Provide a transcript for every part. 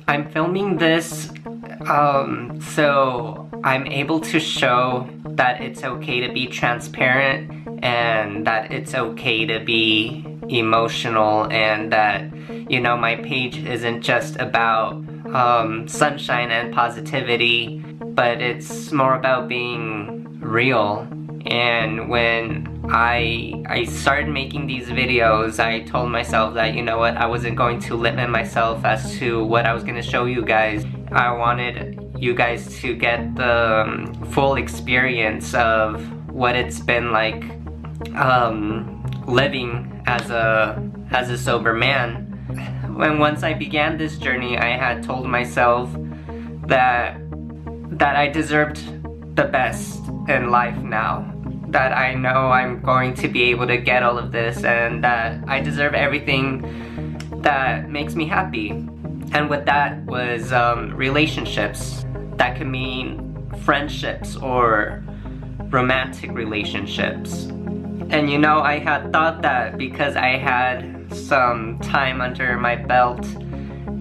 I'm filming this so I'm able to show that it's okay to be transparent and that it's okay to be emotional, and that, you know, my page isn't just about sunshine and positivity, but it's more about being real. And when I started making these videos, I told myself that, you know what, I wasn't going to limit myself as to what I was going to show you guys. I wanted you guys to get the full experience of what it's been like living as a sober man. When once I began this journey, I had told myself that I deserved the best in life now. That I know I'm going to be able to get all of this, and that I deserve everything that makes me happy. And with that was relationships. That could mean friendships or romantic relationships. And you know, I had thought that because I had some time under my belt,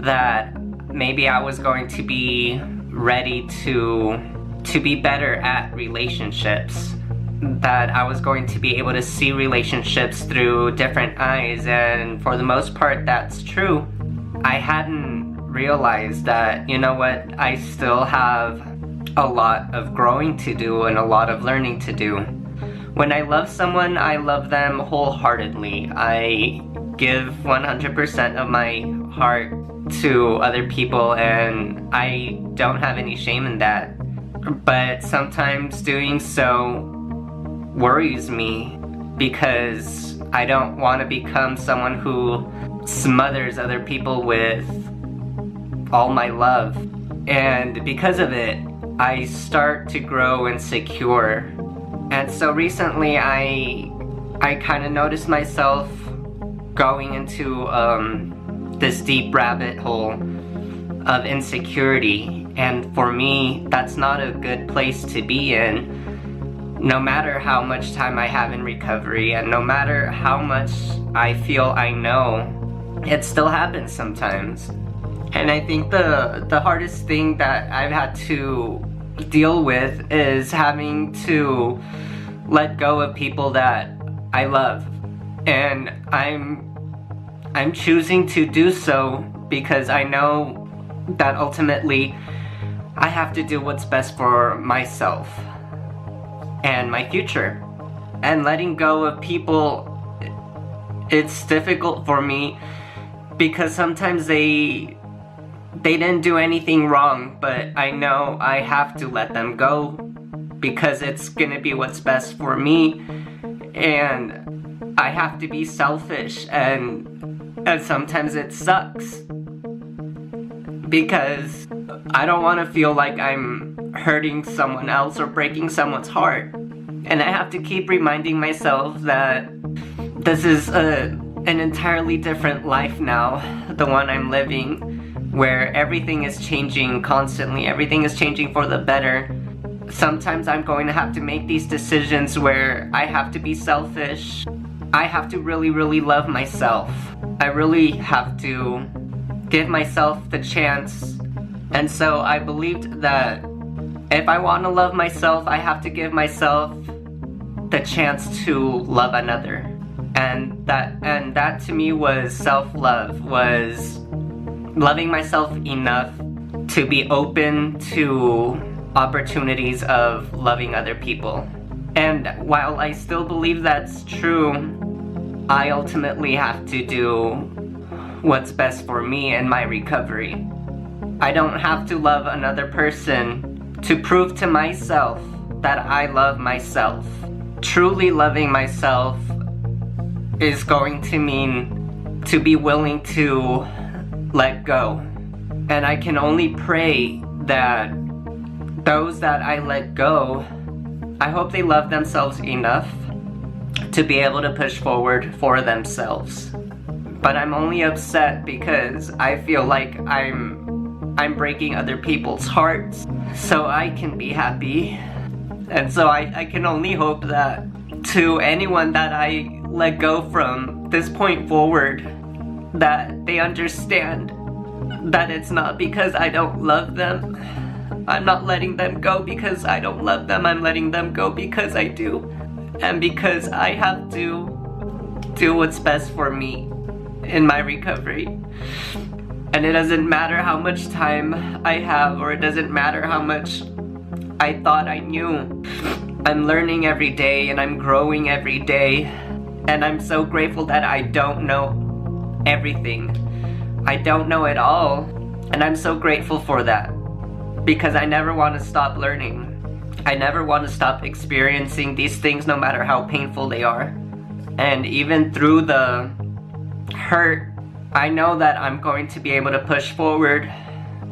that maybe I was going to be ready to be better at relationships. That I was going to be able to see relationships through different eyes, and for the most part that's true. I hadn't realized that, you know what, I still have a lot of growing to do and a lot of learning to do. When I love someone, I love them wholeheartedly. I give 100% of my heart to other people, and I don't have any shame in that. But sometimes doing so worries me, because I don't want to become someone who smothers other people with all my love. And because of it, I start to grow insecure. And so recently I kind of noticed myself going into this deep rabbit hole of insecurity. And for me, that's not a good place to be in. No matter how much time I have in recovery, and no matter how much I feel I know, it still happens sometimes. And I think the hardest thing that I've had to deal with is having to let go of people that I love. And I'm choosing to do so because I know that ultimately I have to do what's best for myself and my future. And letting go of people, it's difficult for me because sometimes they didn't do anything wrong, but I know I have to let them go because it's gonna be what's best for me. And I have to be selfish, and sometimes it sucks because I don't want to feel like I'm hurting someone else or breaking someone's heart. And I have to keep reminding myself that this is an entirely different life now, the one I'm living, where everything is changing constantly, everything is changing for the better. Sometimes I'm going to have to make these decisions where I have to be selfish. I have to really, really love myself. I really have to give myself the chance. And so I believed that if I want to love myself, I have to give myself the chance to love another. And that to me was self-love, was loving myself enough to be open to opportunities of loving other people. And while I still believe that's true, I ultimately have to do what's best for me and my recovery. I don't have to love another person to prove to myself that I love myself. Truly loving myself is going to mean to be willing to let go. And I can only pray that those that I let go, I hope they love themselves enough to be able to push forward for themselves. But I'm only upset because I feel like I'm breaking other people's hearts so I can be happy. And so I can only hope that to anyone that I let go from this point forward, that they understand that it's not because I don't love them. I'm not letting them go because I don't love them. I'm letting them go because I do. And because I have to do what's best for me in my recovery. And it doesn't matter how much time I have, or it doesn't matter how much I thought I knew. I'm learning every day and I'm growing every day. And I'm so grateful that I don't know everything. I don't know it all. And I'm so grateful for that. Because I never want to stop learning. I never want to stop experiencing these things, no matter how painful they are. And even through the hurt, I know that I'm going to be able to push forward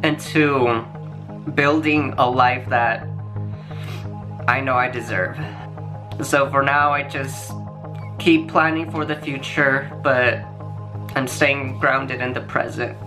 into building a life that I know I deserve. So for now, I just keep planning for the future, but I'm staying grounded in the present.